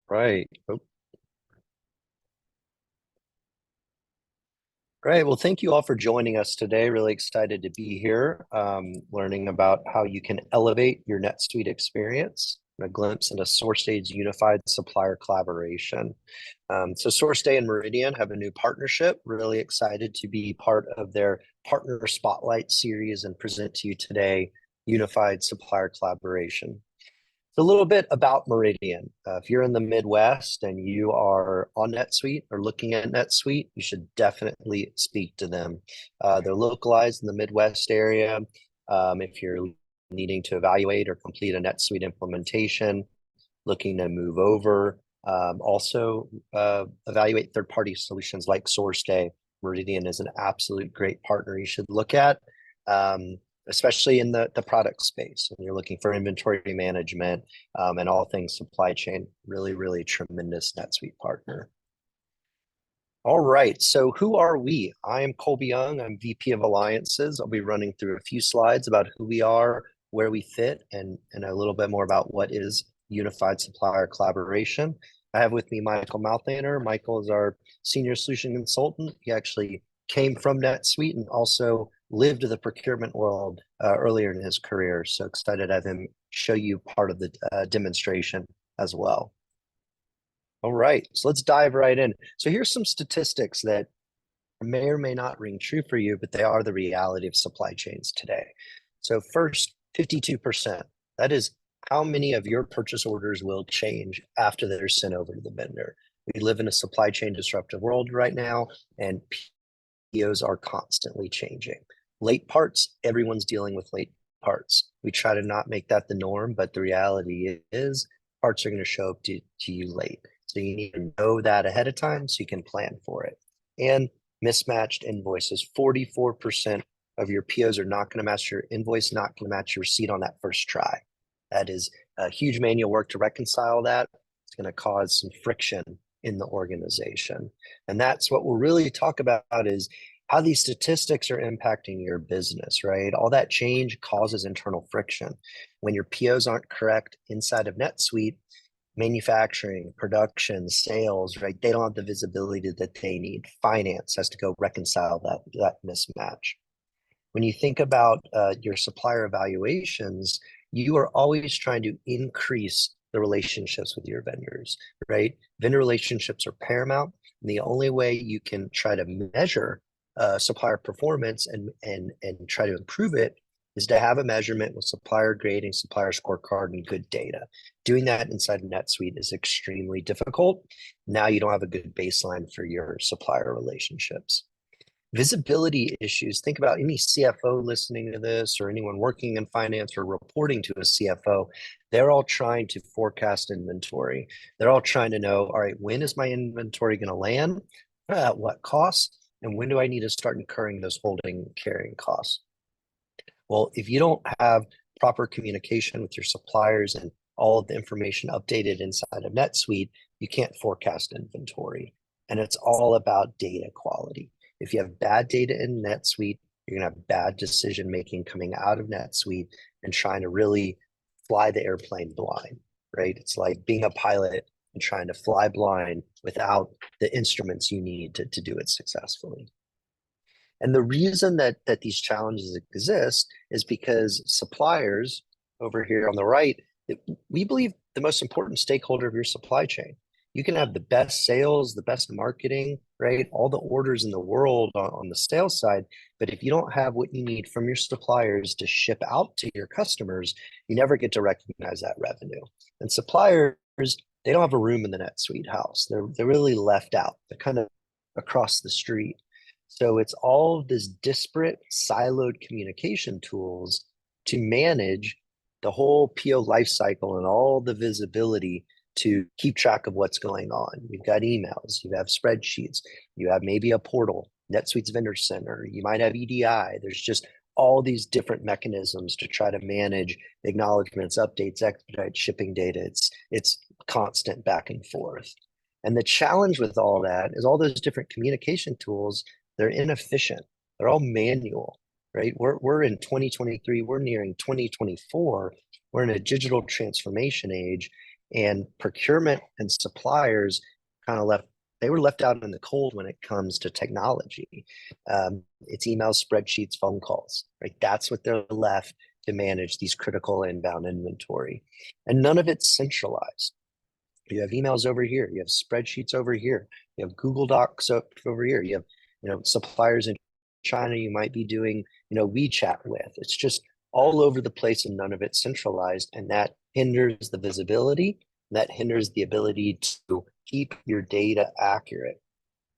Right. Oh, great. Well, thank you all for joining us today. Really excited to be here, learning about how you can elevate your NetSuite experience and a glimpse into SourceDay's unified supplier collaboration. So SourceDay and Meridian have a new partnership. Really excited to be part of their Partner Spotlight series and present to you today unified supplier collaboration. A little bit about Meridian. If you're in the Midwest and you are on NetSuite or looking at NetSuite, you should definitely speak to them. They're localized in the Midwest area. If you're needing to evaluate or complete a NetSuite implementation, looking to move over, also evaluate third-party solutions like SourceDay. Meridian is an absolute great partner you should look at. Especially in the product space. And you're looking for inventory management and all things supply chain. Really, really tremendous NetSuite partner. All right, so who are we? I am Colby Young. I'm VP of Alliances. I'll be running through a few slides about who we are, where we fit, and a little bit more about what is unified supplier collaboration. I have with me Michael Mouthaner. Michael is our senior solution consultant. He actually came from NetSuite and also lived the procurement world earlier in his career. So excited to have him show you part of the demonstration as well. All right, so let's dive right in. So here's some statistics that may or may not ring true for you, but they are the reality of supply chains today. So first, 52%. That is how many of your purchase orders will change after they're sent over to the vendor. We live in a supply chain disruptive world right now, and POs are constantly changing. Late parts, everyone's dealing with late parts. We try to not make that the norm, but the reality is parts are going to show up to you late. So you need to know that ahead of time so you can plan for it. And mismatched invoices, 44% of your POs are not going to match your invoice, not going to match your receipt on that first try. That is a huge manual work to reconcile that. It's going to cause some friction in the organization. And that's what we'll really talk about is how these statistics are impacting your business, right? All that change causes internal friction. When your POs aren't correct inside of NetSuite, manufacturing, production, sales, right? They don't have the visibility that they need. Finance has to go reconcile that mismatch. When you think about your supplier evaluations, you are always trying to increase the relationships with your vendors, right? Vendor relationships are paramount. And the only way you can try to measure supplier performance and try to improve it is to have a measurement with supplier grading, supplier scorecard, and good data. Doing that inside NetSuite is extremely difficult. Now you don't have a good baseline for your supplier relationships. Visibility issues. Think about any CFO listening to this or anyone working in finance or reporting to a CFO. They're all trying to forecast inventory. They're all trying to know, all right, when is my inventory going to land? At what cost? And when do I need to start incurring those holding carrying costs? Well, if you don't have proper communication with your suppliers and all of the information updated inside of NetSuite, you can't forecast inventory. And it's all about data quality. If you have bad data in NetSuite, you're going to have bad decision making coming out of NetSuite and trying to really fly the airplane blind, right? It's like being a pilot and trying to fly blind without the instruments you need to do it successfully. And the reason that these challenges exist is because suppliers over here on the right, we believe the most important stakeholder of your supply chain. You can have the best sales, the best marketing, right? All the orders in the world on the sales side. But if you don't have what you need from your suppliers to ship out to your customers, you never get to recognize that revenue. And suppliers, they don't have a room in the NetSuite house. They're really left out. They're kind of across the street. So it's all of this disparate siloed communication tools to manage the whole PO lifecycle and all the visibility to keep track of what's going on. You've got emails, you have spreadsheets, you have maybe a portal, NetSuite's Vendor Center, you might have EDI. There's just all these different mechanisms to try to manage acknowledgements, updates, expedite shipping data. It's constant back and forth. And the challenge with all that is all those different communication tools, they're inefficient. They're all manual, right? We're in 2023, we're nearing 2024. We're in a digital transformation age. And procurement and suppliers kind of they were left out in the cold when it comes to technology. It's emails, spreadsheets, phone calls, right? That's what they're left to manage these critical inbound inventory. And none of it's centralized. You have emails over here, you have spreadsheets over here, you have Google Docs over here, you have suppliers in China you might be doing WeChat with. It's just all over the place and none of it's centralized, and that hinders the visibility. That hinders the ability to keep your data accurate.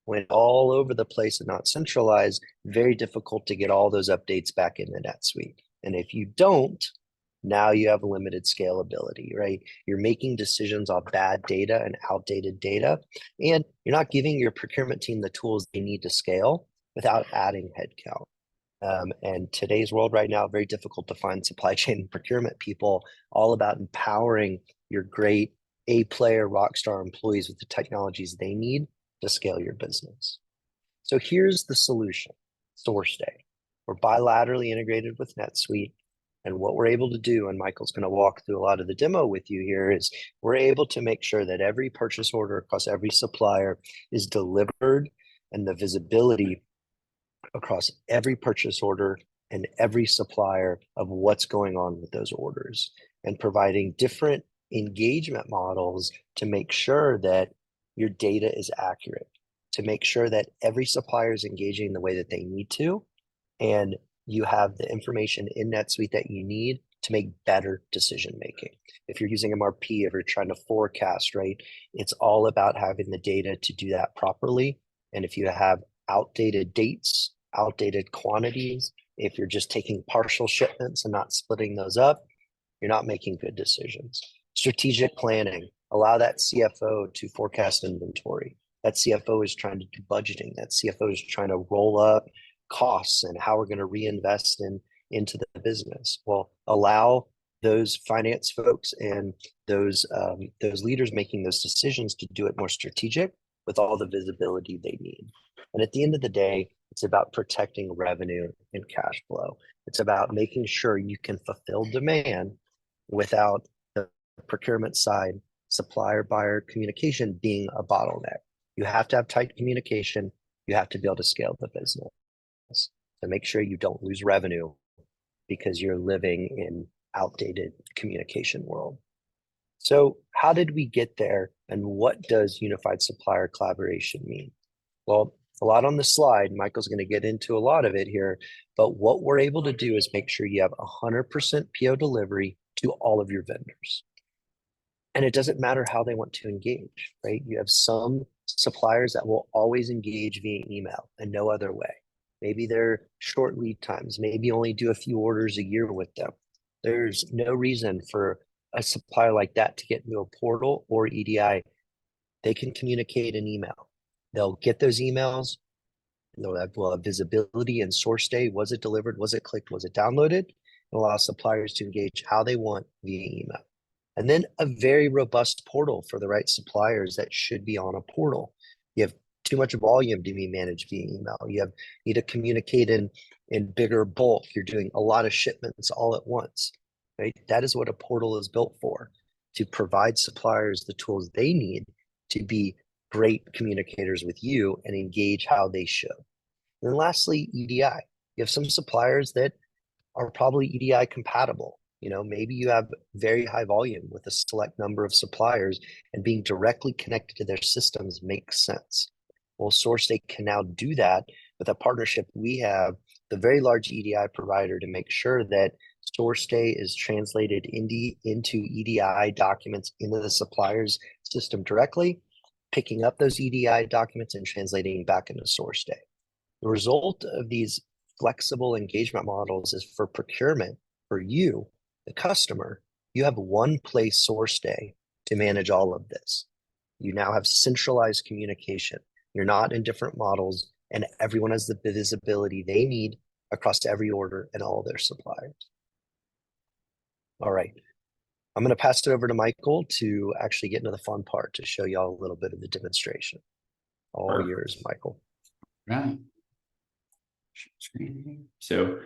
When all over the place and not centralized, very difficult to get all those updates back in the NetSuite. And if you don't, now you have limited scalability, right? You're making decisions on bad data and outdated data, and you're not giving your procurement team the tools they need to scale without adding headcount. And today's world right now, very difficult to find supply chain and procurement people, all about empowering your great A-player rockstar employees with the technologies they need to scale your business. So here's the solution, SourceDay. We're bilaterally integrated with NetSuite. And what we're able to do, and Michael's going to walk through a lot of the demo with you here, is we're able to make sure that every purchase order across every supplier is delivered, and the visibility across every purchase order and every supplier of what's going on with those orders, and providing different engagement models to make sure that your data is accurate, to make sure that every supplier is engaging the way that they need to, and you have the information in NetSuite that you need to make better decision making. If you're using MRP, if you're trying to forecast, right, it's all about having the data to do that properly. And if you have outdated dates, outdated quantities, if you're just taking partial shipments and not splitting those up, you're not making good decisions. Strategic planning, allow that CFO to forecast inventory. That CFO is trying to do budgeting. That CFO is trying to roll up costs and how we're going to reinvest into the business. Well, allow those finance folks and those leaders making those decisions to do it more strategic with all the visibility they need. And at the end of the day, it's about protecting revenue and cash flow. It's about making sure you can fulfill demand without the procurement side, supplier buyer communication being a bottleneck. You have to have tight communication. You have to be able to scale the business to make sure you don't lose revenue because you're living in outdated communication world. So how did we get there, and what does unified supplier collaboration mean? Well, a lot on the slide. Michael's going to get into a lot of it here, but what we're able to do is make sure you have 100% PO delivery to all of your vendors. And it doesn't matter how they want to engage, right? You have some suppliers that will always engage via email and no other way. Maybe they're short lead times, maybe only do a few orders a year with them. There's no reason for a supplier like that to get into a portal or EDI. They can communicate in email. They'll get those emails. They'll have visibility in SourceDay. Was it delivered? Was it clicked? Was it downloaded? And allow suppliers to engage how they want via email. And then a very robust portal for the right suppliers that should be on a portal. You have too much volume to be managed via email. You need to communicate in bigger bulk. You're doing a lot of shipments all at once, right? That is what a portal is built for, to provide suppliers the tools they need to be great communicators with you and engage how they should. And then lastly, EDI. You have some suppliers that are probably EDI compatible. Maybe you have very high volume with a select number of suppliers, and being directly connected to their systems makes sense. Well, SourceDay can now do that with a partnership. We have the very large EDI provider to make sure that SourceDay is translated into EDI documents into the supplier's system directly, picking up those EDI documents and translating back into SourceDay. The result of these flexible engagement models is for procurement, for you, the customer, you have one place SourceDay to manage all of this. You now have centralized communication. You're not in different models, and everyone has the visibility they need across every order and all their suppliers. All right. I'm going to pass it over to Michael to actually get into the fun part, to show y'all a little bit of the demonstration. All yours, Michael. Right. Screen. So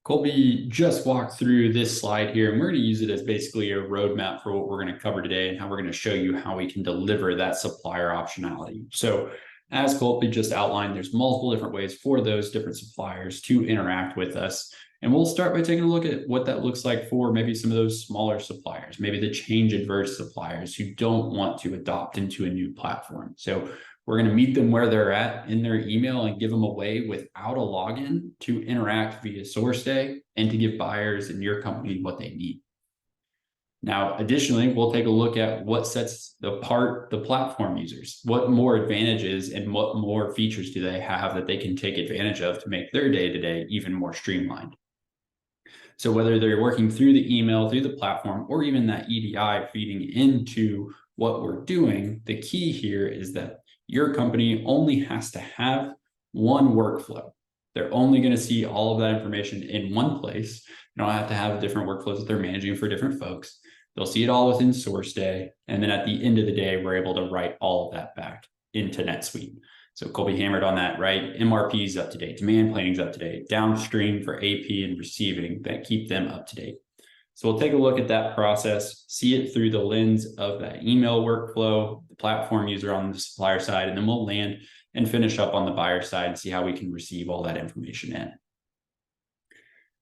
Colby just walked through this slide here, and we're going to use it as basically a roadmap for what we're going to cover today and how we're going to show you how we can deliver that supplier optionality. So as Colby just outlined, there's multiple different ways for those different suppliers to interact with us. And we'll start by taking a look at what that looks like for maybe some of those smaller suppliers, maybe the change adverse suppliers who don't want to adopt into a new platform. So we're going to meet them where they're at in their email and give them a way without a login to interact via SourceDay and to give buyers in your company what they need. Now, additionally, we'll take a look at what sets apart the platform users. What more advantages and what more features do they have that they can take advantage of to make their day-to-day even more streamlined? So whether they're working through the email, through the platform, or even that EDI feeding into what we're doing, the key here is that your company only has to have one workflow. They're only going to see all of that information in one place. You don't have to have different workflows that they're managing for different folks. They'll see it all within SourceDay. And then at the end of the day, we're able to write all of that back into NetSuite. So Colby hammered on that, right? MRP is up to date, demand planning is up to date, downstream for AP and receiving that keep them up to date. So we'll take a look at that process, see it through the lens of that email workflow, the platform user on the supplier side, and then we'll land and finish up on the buyer side and see how we can receive all that information in.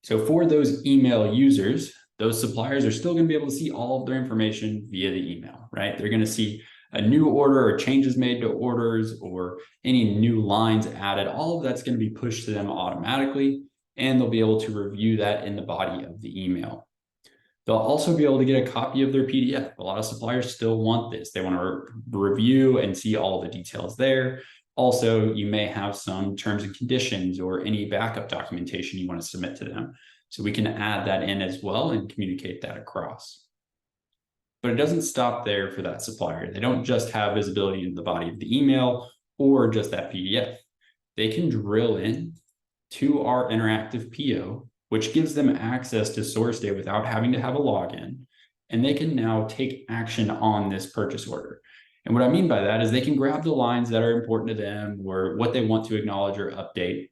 So for those email users, those suppliers are still going to be able to see all of their information via the email, right? They're going to see a new order or changes made to orders or any new lines added. All of that's going to be pushed to them automatically, and they'll be able to review that in the body of the email. They'll also be able to get a copy of their PDF. A lot of suppliers still want this. They want to review and see all the details there. Also, you may have some terms and conditions or any backup documentation you want to submit to them. So we can add that in as well and communicate that across. But it doesn't stop there for that supplier. They don't just have visibility in the body of the email or just that PDF. They can drill in to our interactive PO, which gives them access to SourceDay without having to have a login. And they can now take action on this purchase order. And what I mean by that is they can grab the lines that are important to them or what they want to acknowledge or update.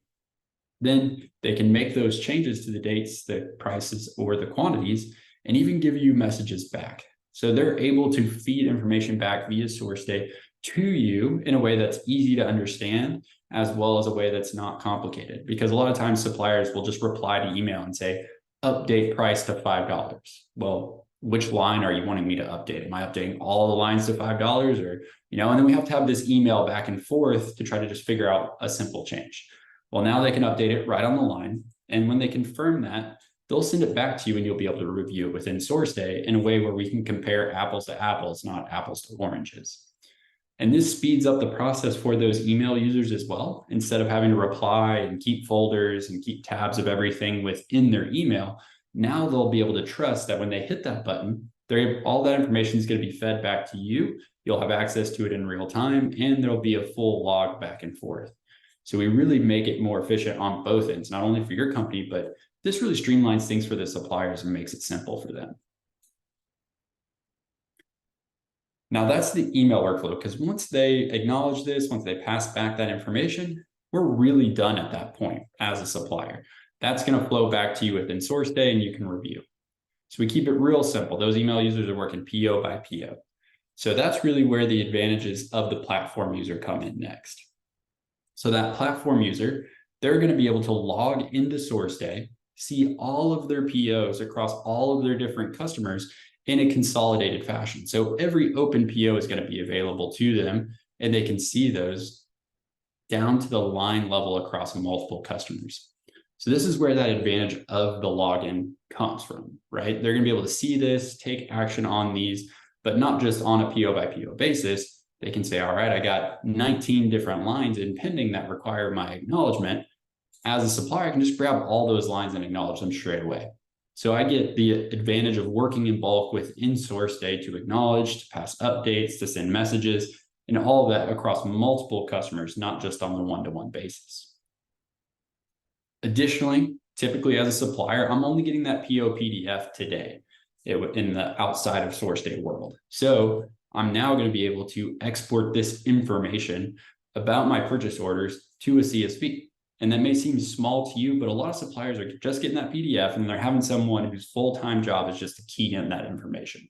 Then they can make those changes to the dates, the prices, or the quantities, and even give you messages back. So they're able to feed information back via SourceDay to you in a way that's easy to understand, as well as a way that's not complicated. Because a lot of times suppliers will just reply to email and say, update price to $5. Well, which line are you wanting me to update? Am I updating all the lines to $5 or, and then we have to have this email back and forth to try to just figure out a simple change. Well, now they can update it right on the line. And when they confirm that, they'll send it back to you and you'll be able to review it within SourceDay in a way where we can compare apples to apples, not apples to oranges. And this speeds up the process for those email users as well. Instead of having to reply and keep folders and keep tabs of everything within their email, now they'll be able to trust that when they hit that button, all that information is going to be fed back to you. You'll have access to it in real time, and there'll be a full log back and forth. So we really make it more efficient on both ends, not only for your company, but this really streamlines things for the suppliers and makes it simple for them. Now that's the email workflow, because once they acknowledge this, once they pass back that information, we're really done at that point as a supplier. That's going to flow back to you within SourceDay and you can review. So we keep it real simple. Those email users are working PO by PO. So that's really where the advantages of the platform user come in next. So that platform user, they're going to be able to log into SourceDay, see all of their POs across all of their different customers in a consolidated fashion. So every open PO is going to be available to them, and they can see those down to the line level across multiple customers. So this is where that advantage of the login comes from, right? They're going to be able to see this, take action on these, but not just on a PO by PO basis. They can say, all right, I got 19 different lines in pending that require my acknowledgement. As a supplier, I can just grab all those lines and acknowledge them straight away. So I get the advantage of working in bulk within SourceDay to acknowledge, to pass updates, to send messages, and all of that across multiple customers, not just on the one-to-one basis. Additionally, typically as a supplier, I'm only getting that PO PDF today in the outside of SourceDay world. So I'm now going to be able to export this information about my purchase orders to a CSV. And that may seem small to you, but a lot of suppliers are just getting that PDF and they're having someone whose full-time job is just to key in that information.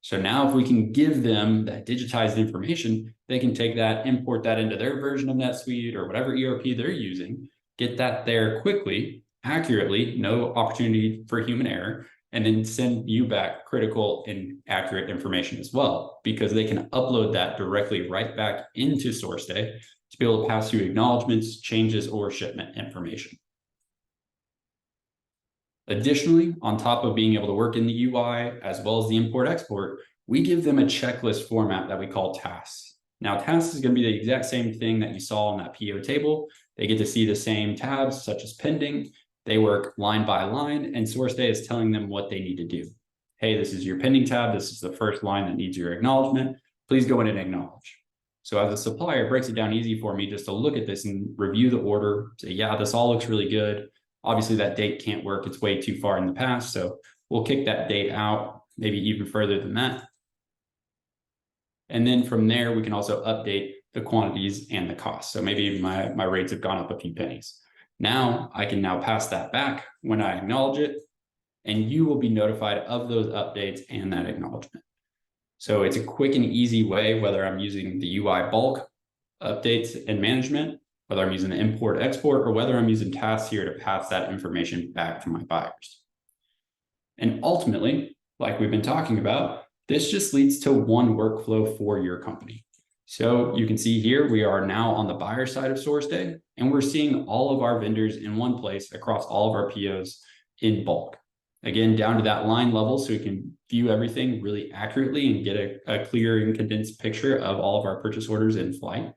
So now if we can give them that digitized information, they can take that, import that into their version of NetSuite or whatever ERP they're using, get that there quickly, accurately, no opportunity for human error, and then send you back critical and accurate information as well, because they can upload that directly right back into SourceDay to be able to pass through acknowledgements, changes, or shipment information. Additionally, on top of being able to work in the UI as well as the import-export, we give them a checklist format that we call tasks. Now, tasks is going to be the exact same thing that you saw on that PO table. They get to see the same tabs, such as pending. They work line by line, and SourceDay is telling them what they need to do. Hey, this is your pending tab. This is the first line that needs your acknowledgement. Please go in and acknowledge. So as a supplier, it breaks it down easy for me just to look at this and review the order, say, yeah, this all looks really good. Obviously, that date can't work. It's way too far in the past. So we'll kick that date out, maybe even further than that. And then from there, we can also update the quantities and the cost. So maybe my rates have gone up a few pennies. Now I can now pass that back when I acknowledge it, and you will be notified of those updates and that acknowledgement. So it's a quick and easy way, whether I'm using the UI bulk updates and management, whether I'm using the import export, or whether I'm using tasks here to pass that information back to my buyers. And ultimately, like we've been talking about, this just leads to one workflow for your company. So you can see here, we are now on the buyer side of SourceDay, and we're seeing all of our vendors in one place across all of our POs in bulk. Again, down to that line level, so we can view everything really accurately and get a clear and condensed picture of all of our purchase orders in flight.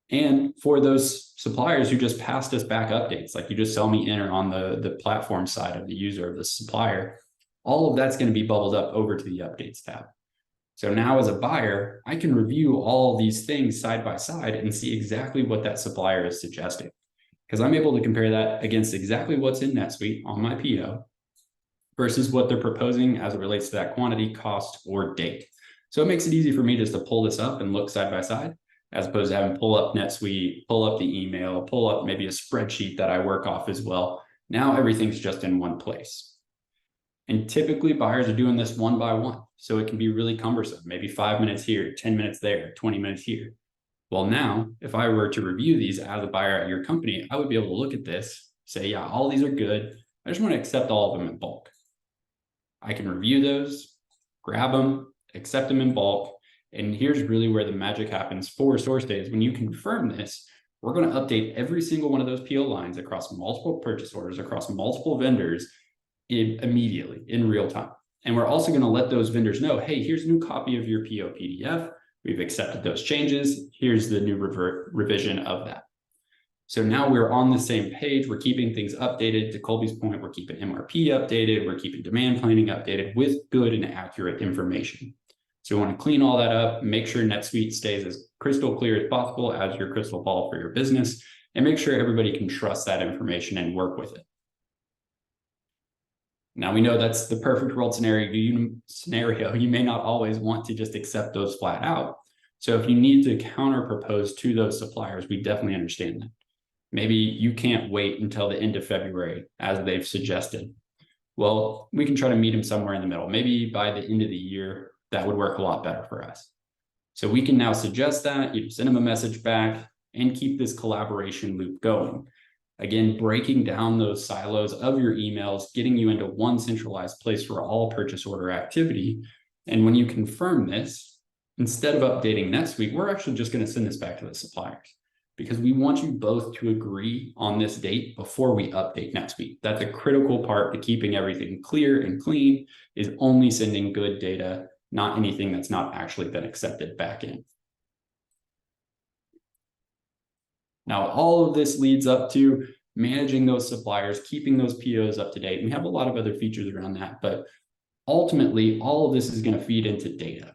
And for those suppliers who just passed us back updates, like you just saw me enter on the platform side of the user of the supplier, all of that's going to be bubbled up over to the updates tab. So now as a buyer, I can review all these things side by side and see exactly what that supplier is suggesting, because I'm able to compare that against exactly what's in NetSuite on my PO versus what they're proposing as it relates to that quantity, cost, or date. So it makes it easy for me just to pull this up and look side by side, as opposed to having to pull up NetSuite, pull up the email, pull up maybe a spreadsheet that I work off as well. Now everything's just in one place. And typically buyers are doing this one by one. So it can be really cumbersome, maybe 5 minutes here, 10 minutes there, 20 minutes here. Well, now, if I were to review these as a buyer at your company, I would be able to look at this, say, yeah, all these are good. I just want to accept all of them in bulk. I can review those, grab them, accept them in bulk. And here's really where the magic happens for SourceDay is when you confirm this, we're going to update every single one of those PO lines across multiple purchase orders, across multiple vendors immediately in real time. And we're also going to let those vendors know, hey, here's a new copy of your PO PDF. We've accepted those changes. Here's the new revision of that. So now we're on the same page. We're keeping things updated. To Colby's point, we're keeping MRP updated. We're keeping demand planning updated with good and accurate information. So we want to clean all that up, make sure NetSuite stays as crystal clear as possible as your crystal ball for your business, and make sure everybody can trust that information and work with it. Now we know that's the perfect world scenario. You may not always want to just accept those flat out. So if you need to counter propose to those suppliers, we definitely understand that. Maybe you can't wait until the end of February as they've suggested. Well, we can try to meet them somewhere in the middle. Maybe by the end of the year, that would work a lot better for us. So we can now suggest that, you send them a message back and keep this collaboration loop going. Again, breaking down those silos of your emails, getting you into one centralized place for all purchase order activity. And when you confirm this, instead of updating NetSuite, we're actually just going to send this back to the suppliers because we want you both to agree on this date before we update NetSuite. That's a critical part to keeping everything clear and clean, is only sending good data, not anything that's not actually been accepted back in. Now, all of this leads up to managing those suppliers, keeping those POs up to date. And we have a lot of other features around that, but ultimately, all of this is going to feed into data.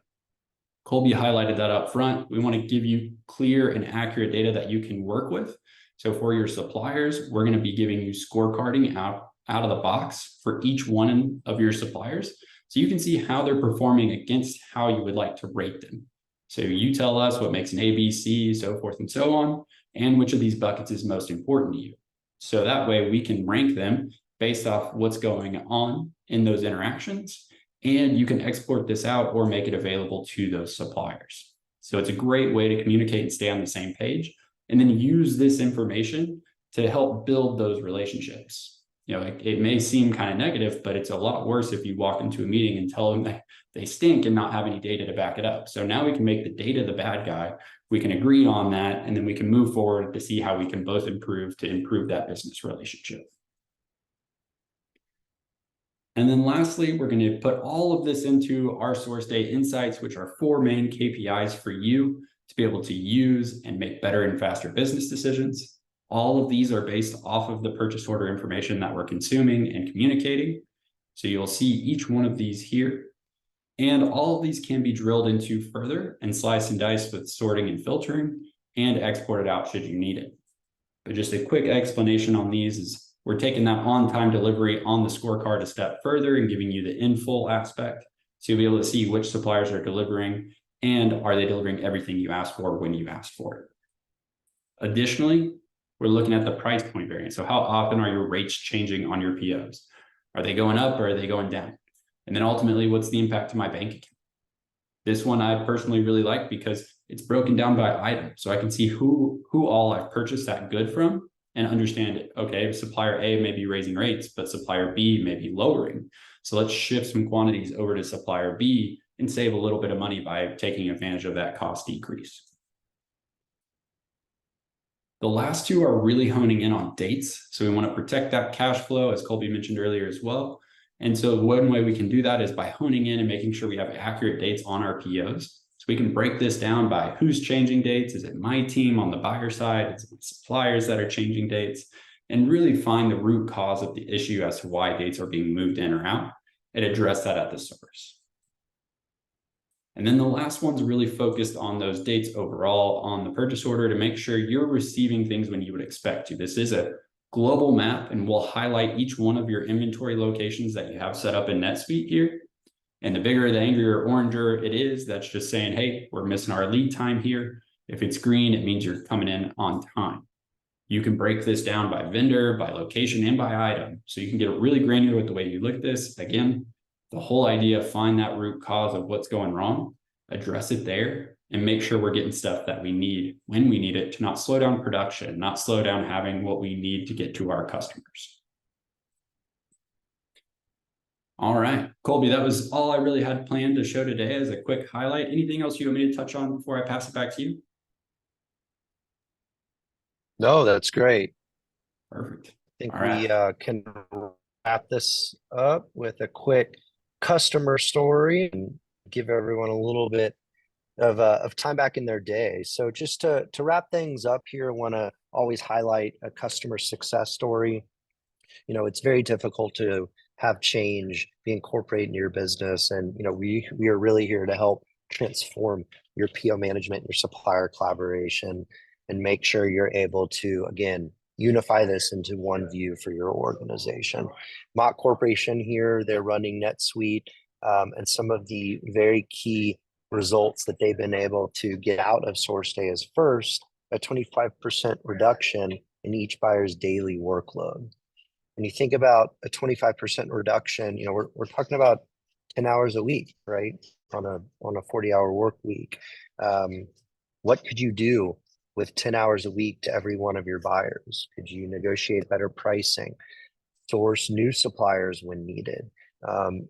Colby highlighted that up front. We want to give you clear and accurate data that you can work with. So for your suppliers, we're going to be giving you scorecarding out of the box for each one of your suppliers. So you can see how they're performing against how you would like to rate them. So you tell us what makes an A, B, C, so forth and so on, and which of these buckets is most important to you. So that way we can rank them based off what's going on in those interactions, and you can export this out or make it available to those suppliers. So it's a great way to communicate and stay on the same page, and then use this information to help build those relationships. It may seem kind of negative, but it's a lot worse if you walk into a meeting and tell them that they stink and not have any data to back it up. So now we can make the data the bad guy. We can agree on that, and then we can move forward to see how we can both improve that business relationship. And then lastly, we're going to put all of this into our SourceDay insights, which are 4 main KPIs for you to be able to use and make better and faster business decisions. All of these are based off of the purchase order information that we're consuming and communicating. So you'll see each one of these here. And all of these can be drilled into further and slice and dice with sorting and filtering and exported out should you need it. But just a quick explanation on these is we're taking that on-time delivery on the scorecard a step further and giving you the in full aspect. So you'll be able to see which suppliers are delivering and are they delivering everything you asked for when you asked for it. Additionally, we're looking at the price point variance. So how often are your rates changing on your POs? Are they going up or are they going down? And then ultimately, what's the impact to my bank account? This one I personally really like because it's broken down by item. So I can see who all I've purchased that good from and understand it. Okay, supplier A may be raising rates, but supplier B may be lowering. So let's shift some quantities over to supplier B and save a little bit of money by taking advantage of that cost decrease. The last two are really honing in on dates. So we want to protect that cash flow, as Colby mentioned earlier as well. And so one way we can do that is by honing in and making sure we have accurate dates on our POs. So we can break this down by who's changing dates. Is it my team on the buyer side? Is it suppliers that are changing dates? And really find the root cause of the issue as to why dates are being moved in or out and address that at the source. And then the last one's really focused on those dates overall on the purchase order to make sure you're receiving things when you would expect to. This is a global map, and we'll highlight each one of your inventory locations that you have set up in NetSuite here. And the bigger, the angrier, oranger it is, that's just saying, hey, we're missing our lead time here. If it's green, it means you're coming in on time. You can break this down by vendor, by location, and by item. So you can get really granular with the way you look at this. Again, the whole idea, find that root cause of what's going wrong, address it there, and make sure we're getting stuff that we need when we need it to not slow down production, not slow down having what we need to get to our customers. All right, Colby, that was all I really had planned to show today as a quick highlight. Anything else you want me to touch on before I pass it back to you? No, that's great. Perfect. I think All right. we can wrap this up with a quick customer story and give everyone a little bit of time back in their day. So just to wrap things up here, I want to always highlight a customer success story. It's very difficult to have change be incorporated into your business, and we are really here to help transform your PO management, your supplier collaboration, and make sure you're able to again unify this into one view for your organization. Mott Corporation here, they're running NetSuite, and some of the very key results that they've been able to get out of SourceDay is first, a 25% reduction in each buyer's daily workload. When you think about a 25% reduction, we're talking about 10 hours a week, right? On a 40-hour work week. What could you do with 10 hours a week to every one of your buyers? Could you negotiate better pricing, source new suppliers when needed?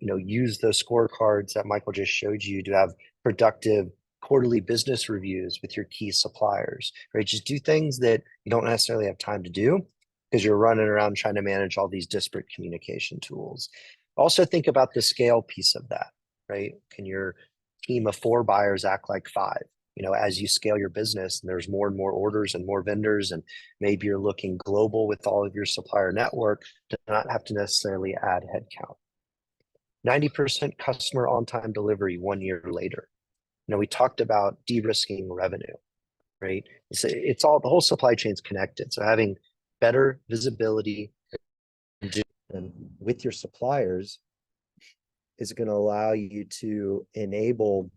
Use those scorecards that Michael just showed you to have productive quarterly business reviews with your key suppliers, right? Just do things that you don't necessarily have time to do because you're running around trying to manage all these disparate communication tools. Also think about the scale piece of that, right? Can your team of 4 buyers act like 5? As you scale your business and there's more and more orders and more vendors, and maybe you're looking global with all of your supplier network, to not have to necessarily add headcount. 90% customer on-time delivery 1 year later. We talked about de-risking revenue, right? It's all, the whole supply chain's connected. So having better visibility and with your suppliers is going to allow you to enable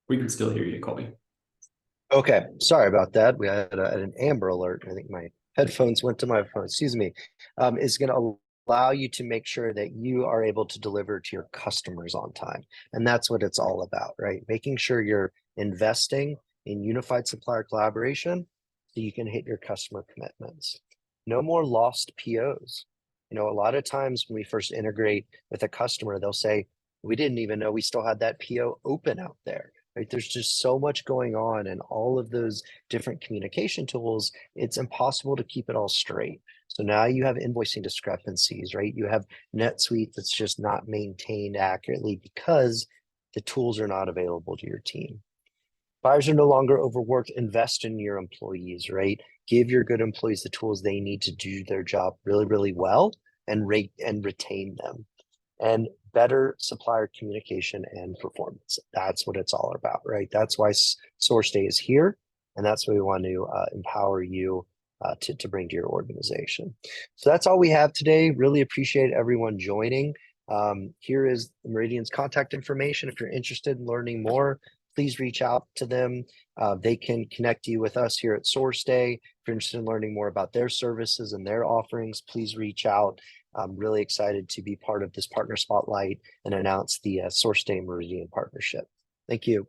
We can still hear you, Colby. Okay, sorry about that. We had an Amber Alert. I think my headphones went to my phone. Excuse me. Is going to allow you to make sure that you are able to deliver to your customers on time. And that's what it's all about, right? Making sure you're investing in unified supplier collaboration so you can hit your customer commitments. No more lost POs. A lot of times when we first integrate with a customer, they'll say, we didn't even know we still had that PO open out there. Right? There's just so much going on and all of those different communication tools, it's impossible to keep it all straight. So now you have invoicing discrepancies, right? You have NetSuite that's just not maintained accurately because the tools are not available to your team. Buyers are no longer overworked. Invest in your employees, right? Give your good employees the tools they need to do their job really, really well and rate and retain them. And better supplier communication and performance. That's what it's all about, right? That's why SourceDay is here. And that's what we want to empower you to bring to your organization. So that's all we have today. Really appreciate everyone joining. Here is Meridian's contact information. If you're interested in learning more, please reach out to them. They can connect you with us here at SourceDay. If you're interested in learning more about their services and their offerings, please reach out. I'm really excited to be part of this partner spotlight and announce the SourceDay Meridian partnership. Thank you.